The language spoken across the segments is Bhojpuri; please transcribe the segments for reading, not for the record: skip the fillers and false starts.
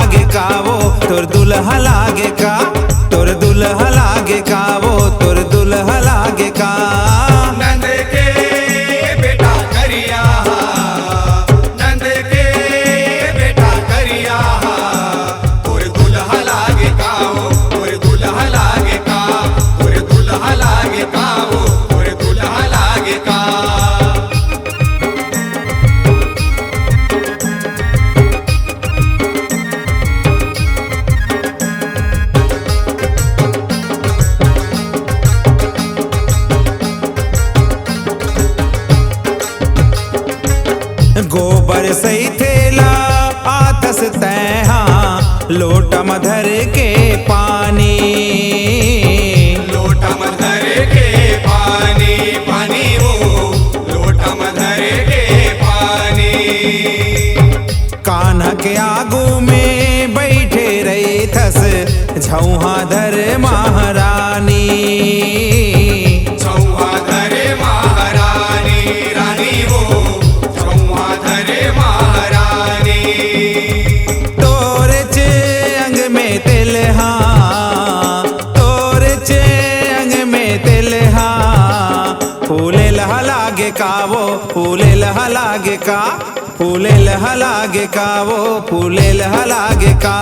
लागे कावो तोर दुल्हा लागे का, तोर दुल्हा लागे कावो तोर दुल्हा लागे का। नंद के बेटा करिया, नंद के बेटा करिया, तोर दुल्हा लागे कावो तोर दुल्हा लागे का, तोर दुल्हा लागे कावो तोर दुल्हा लागे का। गोबर सही थेला आतस तैहा लोटा मधर के पानी, लोटा मधर के पानी, पानी हो लोटा मधर के पानी। कान्हा के आगू में बैठे रही थस झौहा धर महारानी, झौहा धरे महारानी, रानी हो झौहा धरे महारानी। तोरे चे अंग में तिलहा, तोरे चे अंग में तिलहा, फूले लहा लागे कावो फूले लहा लागे का, फूले लहा लागे कावो फूले लहा लागे का।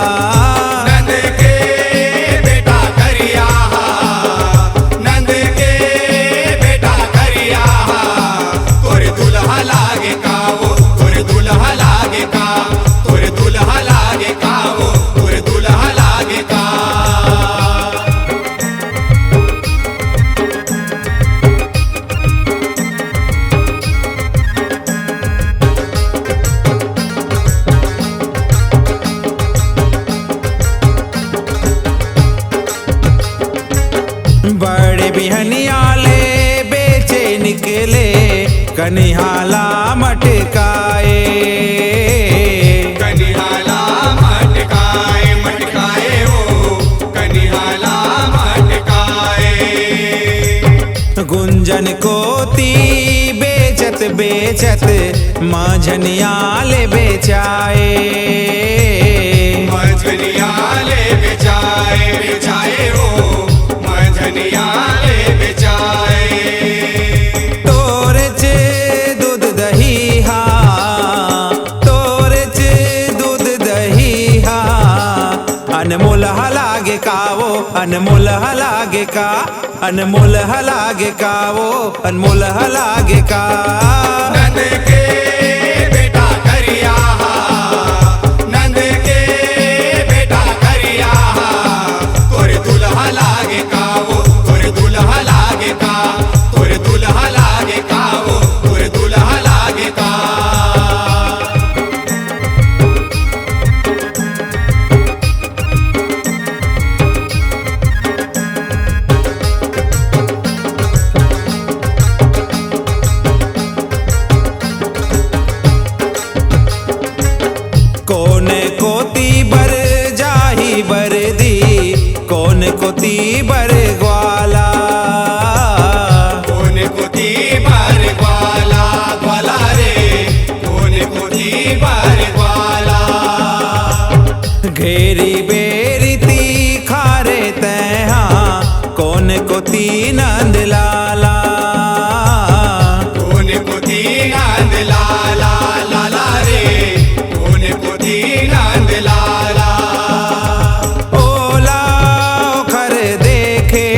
नंद के बेटा करिया, नंद के बेटा करिया, तोर दुल्हा लागे कावो तोर दुल्हा लागे का, तोर दुल्हा लागे कावो तोर दुल्हा लागे का। बड़े बिहनियाले बेचे निकले कनिहाला मटकाए, कनिहाला मटकाए, मटकाए हो कनिहाला मटकाए। गुंजन कोती बेचत बेचत माझनियाले बेचाए, मझनियाले बेचाए, बेचाए हो मझनियाले बेचाए। तोरे चे दूध दही हा, तोरे चे दूध दही हा, अनमोल लागे कावो अनमोल लागे का, अनमोल लागे कावो अनमोल लागे का। नंद के बेटा करिया, नंद के बेटा करिया, तोर दुल्हा लागे कावो तोर दुल्हा लागे का, तोर दुल्हा लागे कावो तोर दुल्हा लागे का। कौन कोती बर जाही बर दी, कौन कोती बर ग्वाला, कौन कोती बार ग्वाला, ग्वाला रे कौन कोती बार ग्वाला। घेरी बेरी तीखारे तैहा कौन कोती नंद लाला, कौन कोती नंद लाला, लाला रे कौन कोती नंद लाला। ओला ओखर देखे,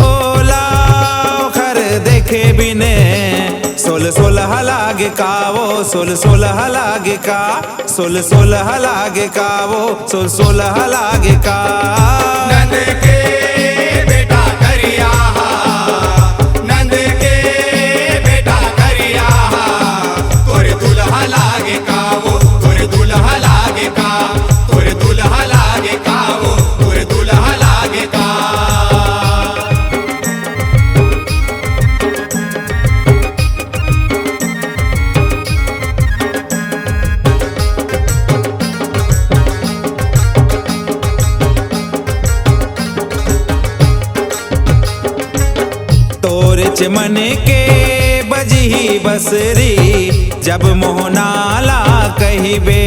ओला ओखर देखे बिने सोल सोलह लागे कावो सोल सोलह लागे का, सोल सोलह लागे कावो सोल सोलह लागे का। नंद के बेटा करिया, नंद के बेटा करिया, तोर दुल्हा लागे कावो तोर दुल्हा लागे का, तोर दुल्हा लागे कावो तोर दुल्हा लागे का। मन के बजही बसरी जब मोहनाला कहिबे,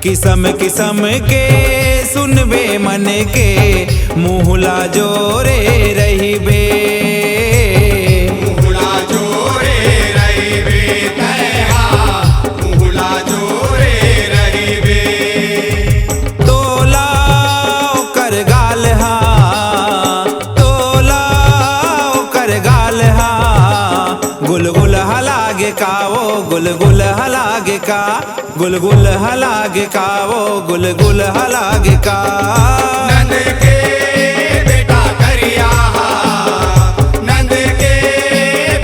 किसम किसम के सुनबे मन के मुहला जोरे रहिबे मुहला जोरे रहिबे तैहा मुहला जोरे रहिबे तोला कर गाल हा तोला कर गाल हा गुलगुल हलागे का वो गुलगुल हलागे का गुलगुल हलागे का वो गुलगुल हलागे का नंद के बेटा करिया नंद के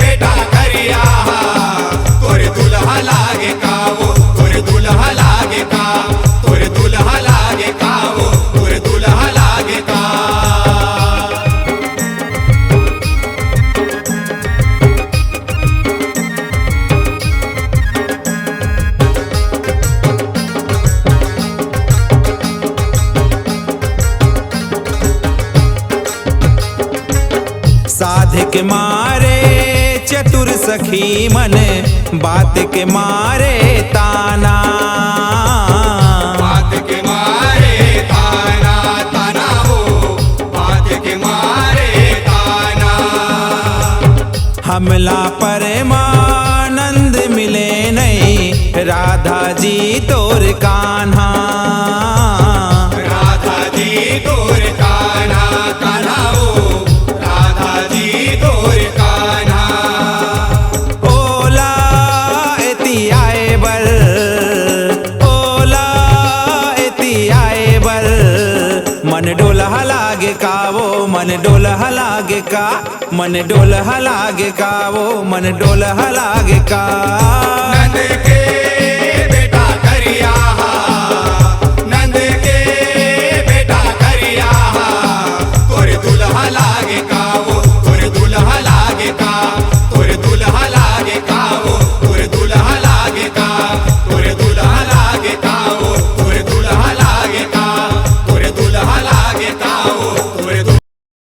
बेटा करिया तोरे दुल्हा लागे का वो तोरे दुल्हा लागे का तोरे दुल्हा लागे का वो तोरे दुल्हा लागे का साध के मारे चतुर सखी मन बात के मारे ताना बात के मारे ताना ताना हो बात के मारे ताना हमला परमानंद मिले नहीं राधा जी तोर कान्हा राधा जी तोर कान्हा कान्हा हो राधा जी तोर कान्हा ओला एती आए बर ओला एती आए बर मन डोलहा लागे का वो मन डोलहा लागे का मन डोलहा लागे का वो मन डोलहा लागे का नंद के बेटा करिया